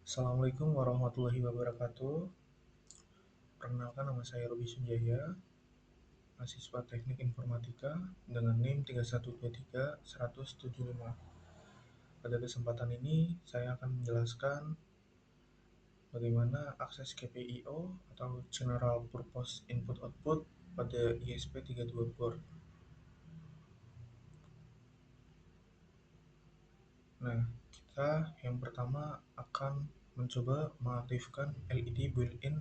Assalamualaikum warahmatullahi wabarakatuh. Perkenalkan, nama saya Robi Sunjaya, mahasiswa Teknik Informatika dengan NIM 3123175. Pada kesempatan ini, saya akan menjelaskan bagaimana akses GPIO atau General Purpose Input Output pada ISP32 board. Nah, kita yang pertama akan mencoba mengaktifkan LED built-in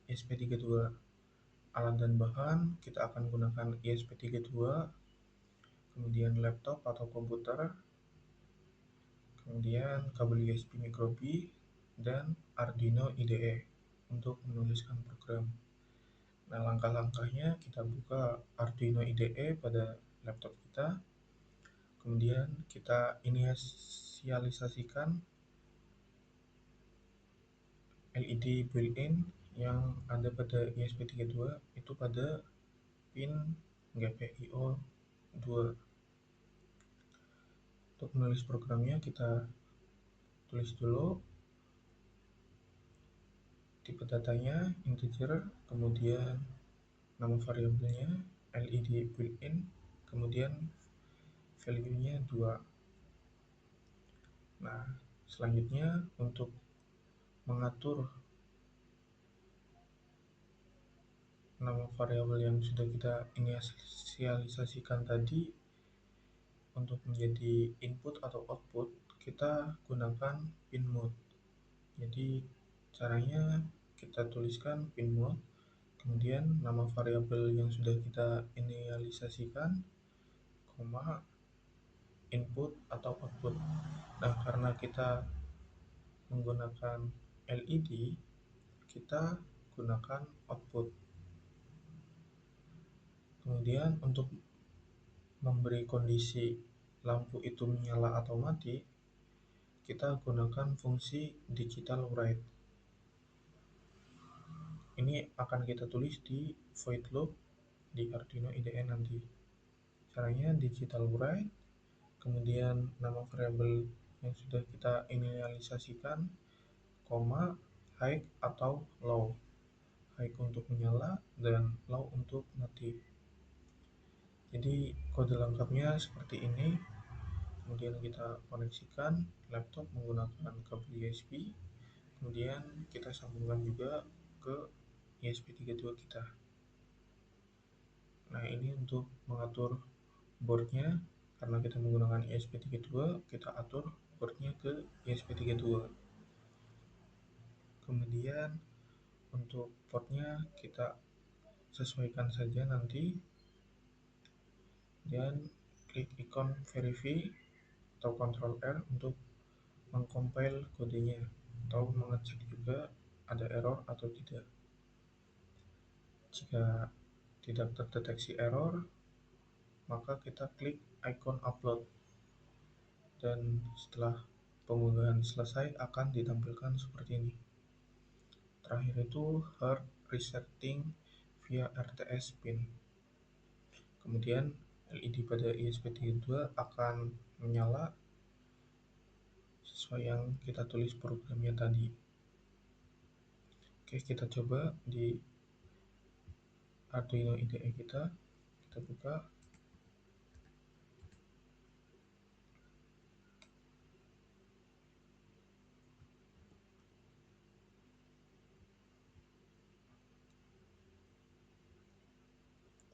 ISP32. Alat dan bahan kita akan gunakan ISP32, kemudian laptop atau komputer, kemudian kabel USB micro:bit, dan Arduino IDE untuk menuliskan program. Nah, langkah-langkahnya kita buka Arduino IDE pada laptop kita, kemudian kita inisialisasikan LED built-in yang ada pada ISP32 itu pada pin GPIO 2. Untuk menulis programnya kita tulis dulu tipe datanya integer, kemudian nama variabelnya LED built-in, kemudian value-nya 2. Nah, selanjutnya untuk mengatur nama variabel yang sudah kita inisialisasikan tadi untuk menjadi input atau output, kita gunakan pin mode. Jadi caranya kita tuliskan pin mode, kemudian nama variabel yang sudah kita inisialisasikan, koma, input atau output. Nah, karena kita menggunakan LED, kita gunakan output. Kemudian untuk memberi kondisi lampu itu menyala atau mati, kita gunakan fungsi digital write. Ini akan kita tulis di void loop di Arduino IDE nanti. Caranya digital write, kemudian nama variabel yang sudah kita inisialisasikan, koma, high atau low. High untuk menyala dan low untuk mati. Jadi kode lengkapnya seperti ini. Kemudian kita koneksikan laptop menggunakan kabel USB. Kemudian kita sambungkan juga ke ISP32 kita. Nah, ini untuk mengatur boardnya. Karena kita menggunakan ISP32, kita atur boardnya ke ISP32. Kemudian untuk portnya kita sesuaikan saja nanti, dan klik ikon verify atau Ctrl R untuk mengcompile kodenya atau mengecek juga ada error atau tidak. Jika tidak terdeteksi error, maka kita klik ikon upload, dan setelah pengunggahan selesai akan ditampilkan seperti ini. Terakhir itu hard resetting via RTS pin. Kemudian LED pada ISP32 akan menyala sesuai yang kita tulis programnya tadi. Oke, kita coba di Arduino IDE kita buka.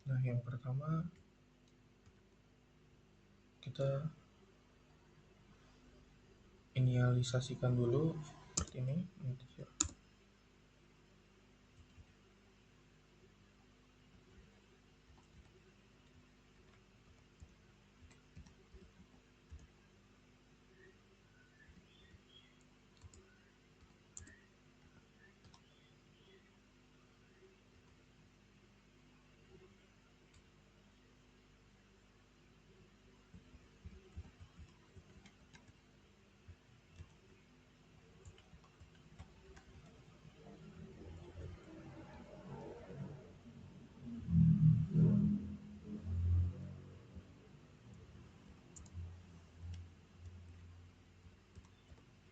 Nah, yang pertama kita inisialisasikan dulu seperti ini, integer.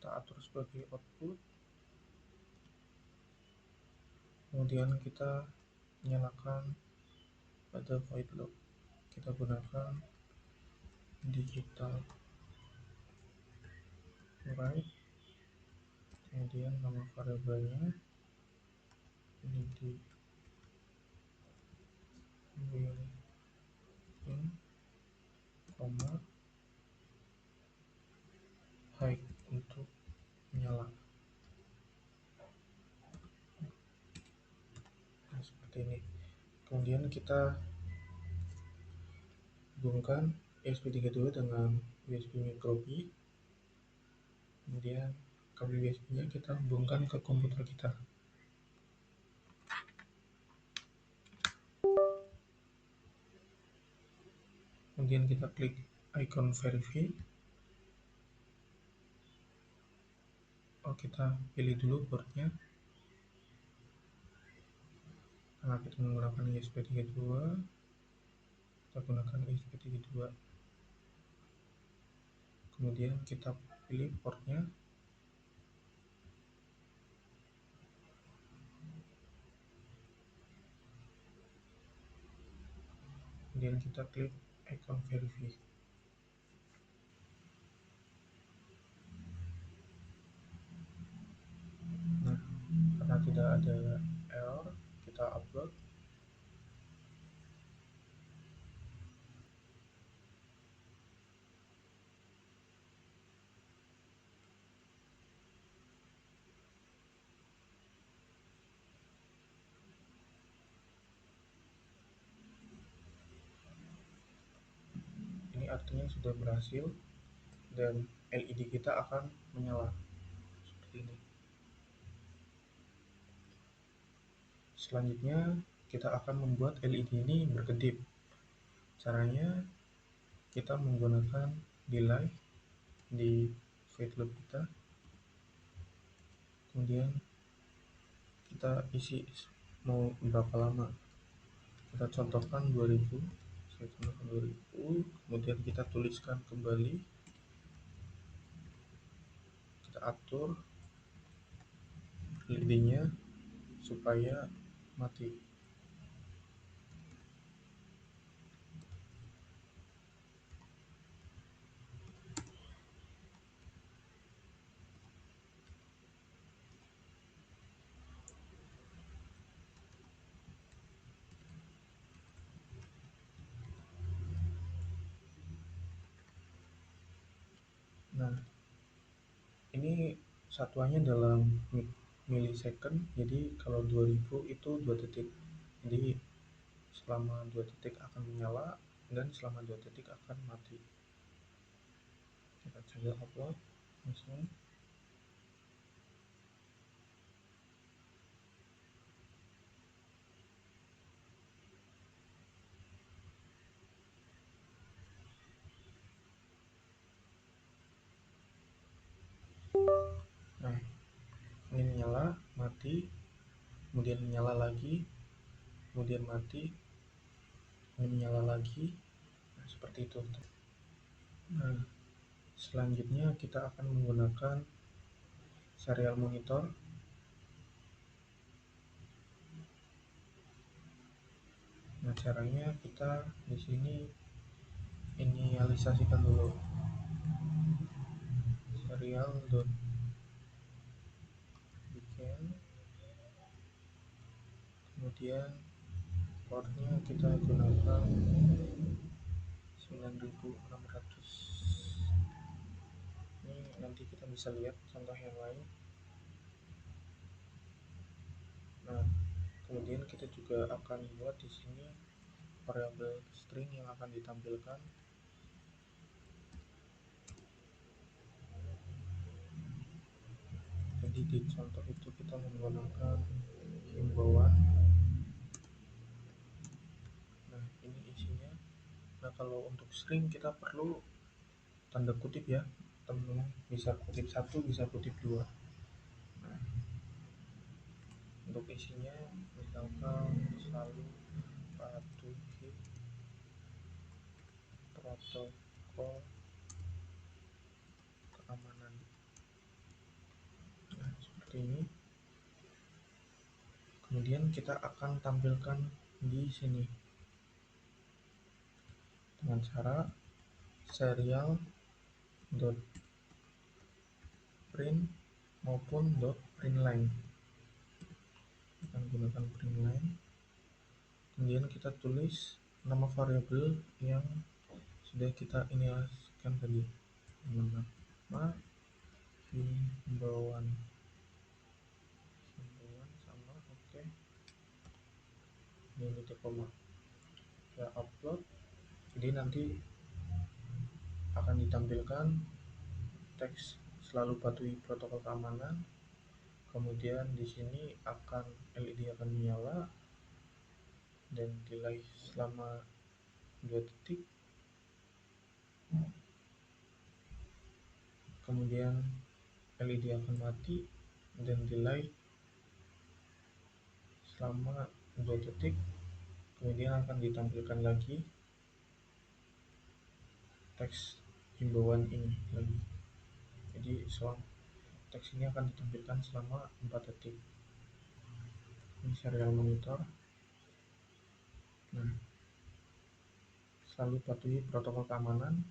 kita atur sebagai output, kemudian kita nyalakan pada void loop. Kita gunakan digital write, kemudian nama variabelnya ini di will in, koma high untuk menyala. Nah, seperti ini. Kemudian kita hubungkan ESP32 dengan USB micro B, kemudian kabel USB-nya kita hubungkan ke komputer kita. Kemudian kita klik icon verify. Kita pilih dulu portnya. Karena kita menggunakan ESP32, kita gunakan ESP32. Kemudian kita pilih portnya. Kemudian kita klik icon verify. Nah, karena tidak ada error, kita upload. Ini artinya sudah berhasil dan LED kita akan menyala seperti ini. Selanjutnya kita akan membuat LED ini berkedip. Caranya kita menggunakan delay di void loop kita, kemudian kita isi mau berapa lama. Kita contohkan 2000, saya contohkan 2000, kemudian kita tuliskan kembali, kita atur LED-nya supaya mati. Nah, ini satuannya dalam millisecond, jadi kalau 2000 itu 2 detik. Jadi selama 2 detik akan menyala dan selama 2 detik akan mati. Kita coba upload langsung. Nah, ini menyala, mati, kemudian menyala lagi, kemudian mati, ini menyala lagi. Nah, seperti itu. Nah, selanjutnya kita akan menggunakan serial monitor. Nah, caranya kita di sini inisialisasikan dulu serial.begin, kemudian portnya kita gunakan 9600. Ini nanti kita bisa lihat contoh yang lain. Nah, kemudian kita juga akan buat di sini variabel string yang akan ditampilkan. Jadi di contoh itu kita menggunakan himbauan. Nah, ini isinya. Nah, kalau untuk string kita perlu tanda kutip ya, teman-teman. Bisa kutip 1, bisa kutip 2. Nah, untuk isinya misalkan selalu patuhi protokol keamanan. seperti ini. Kemudian kita akan tampilkan di sini dengan cara serial dot print maupun dot println. Kita gunakan println. Kemudian kita tulis nama variabel yang sudah kita inisialkan tadi dengan nama himbauan sama oke. Ini titik koma. Ya upload. Jadi nanti akan ditampilkan teks selalu patuhi protokol keamanan. Kemudian di sini akan LED akan menyala dan delay selama 2 detik. Kemudian LED akan mati dan delay selama 2 detik. Kemudian akan ditampilkan lagi teks himbauan ini lagi. Jadi teks ini akan ditampilkan selama 4 detik. Ini serial monitor. Nah, selalu patuhi protokol keamanan.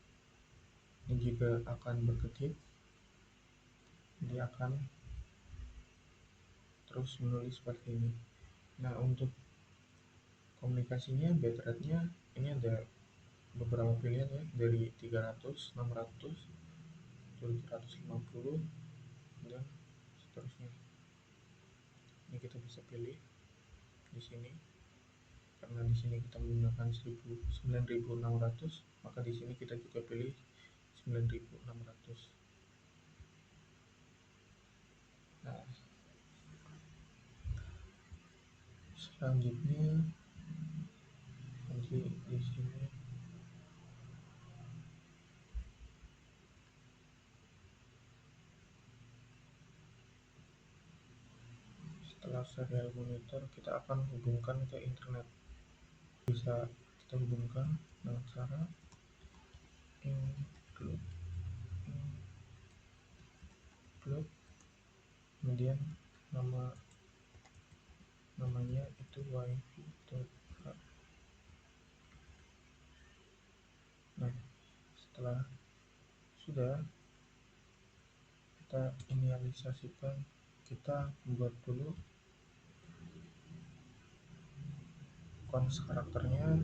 Ini juga akan berkedip. Dia akan terus menulis seperti ini. Nah, untuk komunikasinya, bitrate-nya ini ada beberapa pilihan ya, dari 300, 600, 750, dan seterusnya. Ini kita bisa pilih di sini. Karena di sini kita menggunakan 9600, maka di sini kita juga pilih 9600. Nah, selanjutnya nanti di sini setelah serial monitor kita akan hubungkan ke internet. Bisa kita hubungkan dengan cara include kemudian namanya itu wifi.hub. Nah, setelah sudah kita inisialisasikan, kita buat dulu cons karakternya.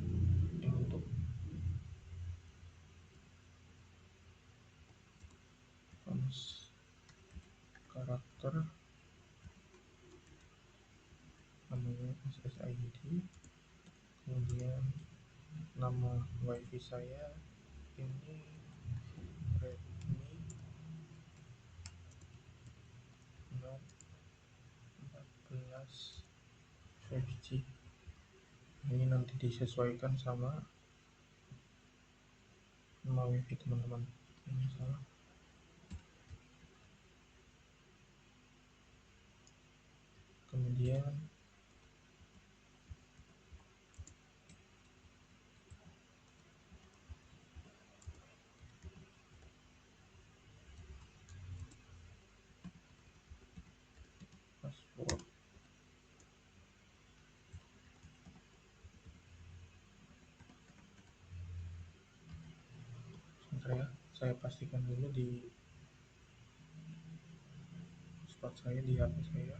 Ini untuk cons karakter namanya SSID. Kemudian nama wifi saya ini Redmi Note 14 5G. Ini nanti disesuaikan sama nama wifi teman-teman. Ini salah. Kemudian password. Sebentar ya, saya pastikan dulu di spot saya di HP saya.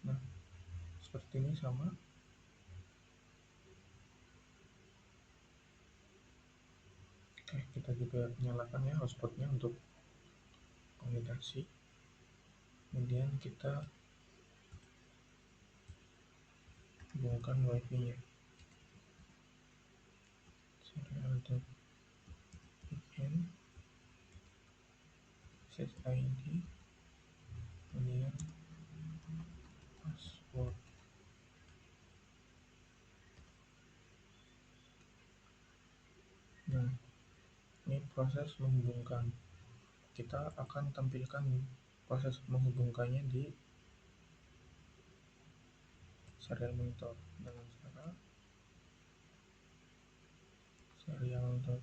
Nah, seperti ini sama. Oke, kita juga nyalakan ya hotspotnya untuk komunikasi. Kemudian kita hubungkan wifi-nya. Serial.vn SSID kemudian password. Nah, ini proses menghubungkan. Kita akan tampilkan proses menghubungkannya di serial monitor dengan cara serial dot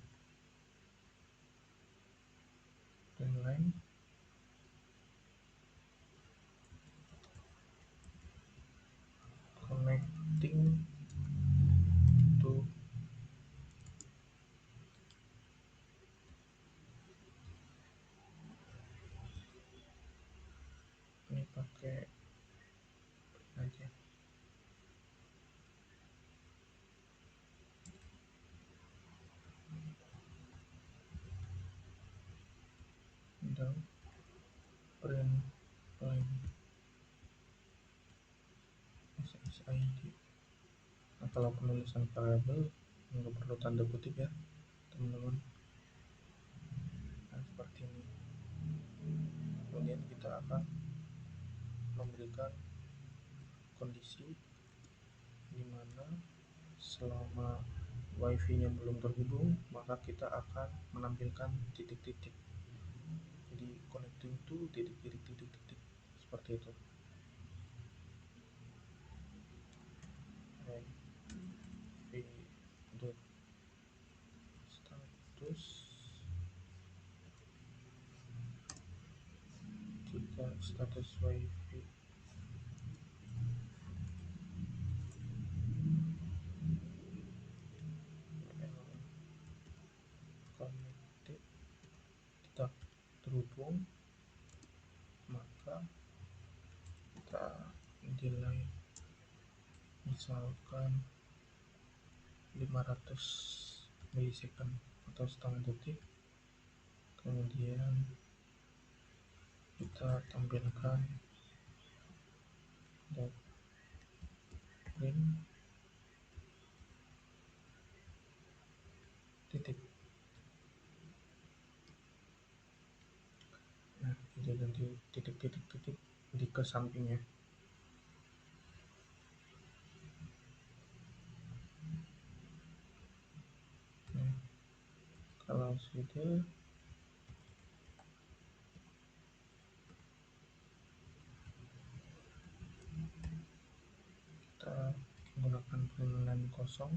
println connecting to, ini pakai aja dot println SSID. Nah, kalau penulisan variabel nggak perlu tanda kutip ya teman-teman. Nah, seperti ini. Kemudian kita akan memberikan kondisi di mana selama wifi-nya belum terhubung, maka kita akan menampilkan titik-titik. Jadi connecting to titik-titik seperti itu. Status jika status wifi connected tidak terhubung, maka kita delay misalkan 500 milisecond atau setengah detik. Kemudian kita tampilkan dot print titik. Nah, jadi nanti titik-titik di ke sampingnya. Nah, kalau sudah, kita menggunakan println kosong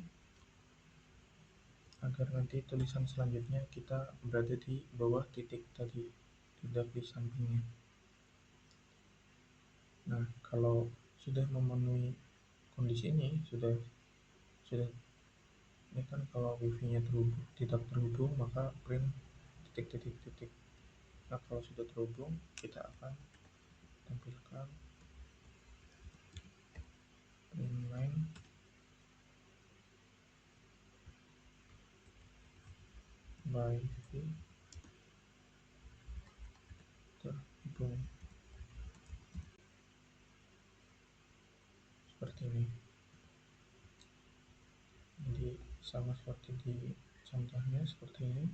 agar nanti tulisan selanjutnya kita berada di bawah titik tadi, tidak di sampingnya. Nah, kalau sudah memenuhi kondisi ini, sudah ini kan kalau wifi-nya tidak terhubung, maka print titik. Nah, kalau sudah terhubung, kita akan tampilkan println wifi terhubung seperti ini. Jadi sama seperti di contohnya seperti ini,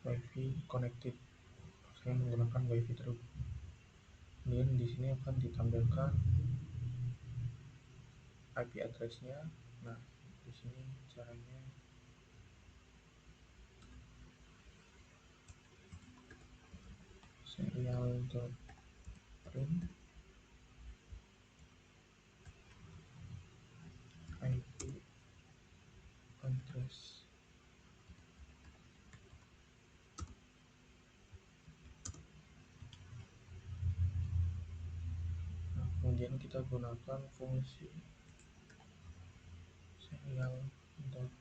wifi connected, saya menggunakan wifi terhubung. Kemudian di sini akan ditampilkan IP address-nya. Nah, di sini caranya serial.print IP address. Nah, kemudian kita gunakan fungsi serial.IP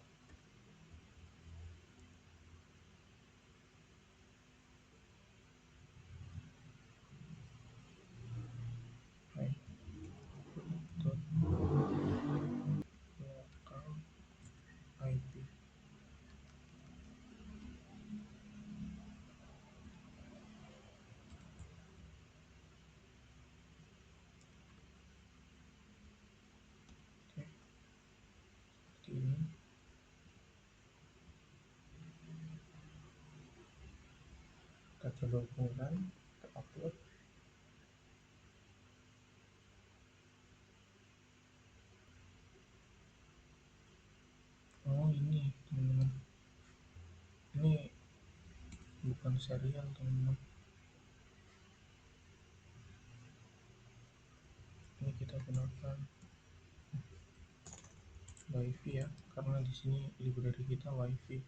local IP. Oke, seperti ini. Kita coba hubungkan, kita upload. Oh, ini teman-teman, ini bukan serial teman-teman, ini kita gunakan WiFi ya, karena di sini library kita WiFi.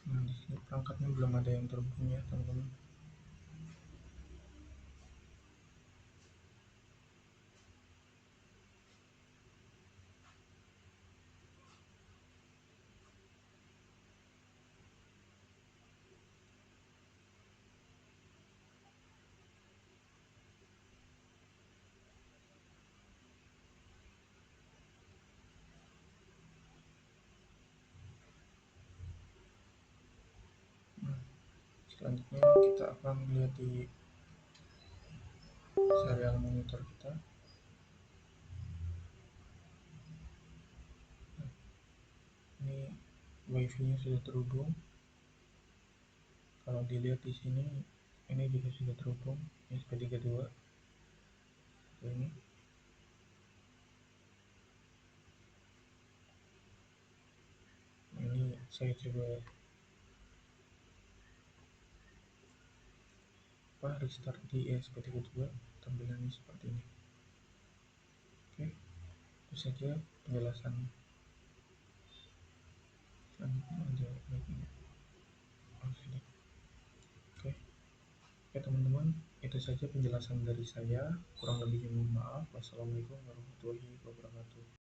Nah, di sini perangkatnya belum ada yang terhubung ya, teman-teman. Nah, selanjutnya kita akan lihat di serial monitor kita. Nah, ini WiFi-nya sudah terhubung. Kalau dilihat di sini, ini juga sudah terhubung SP32 ini. Ini saya coba restart di ESP32, tampilannya seperti ini. Oke, itu saja penjelasannya. Selanjutnya ada lagi. Oh, sudah. Oke. Oke teman-teman, itu saja penjelasan dari saya. Kurang lebihnya mohon maaf. Wassalamualaikum warahmatullahi wabarakatuh.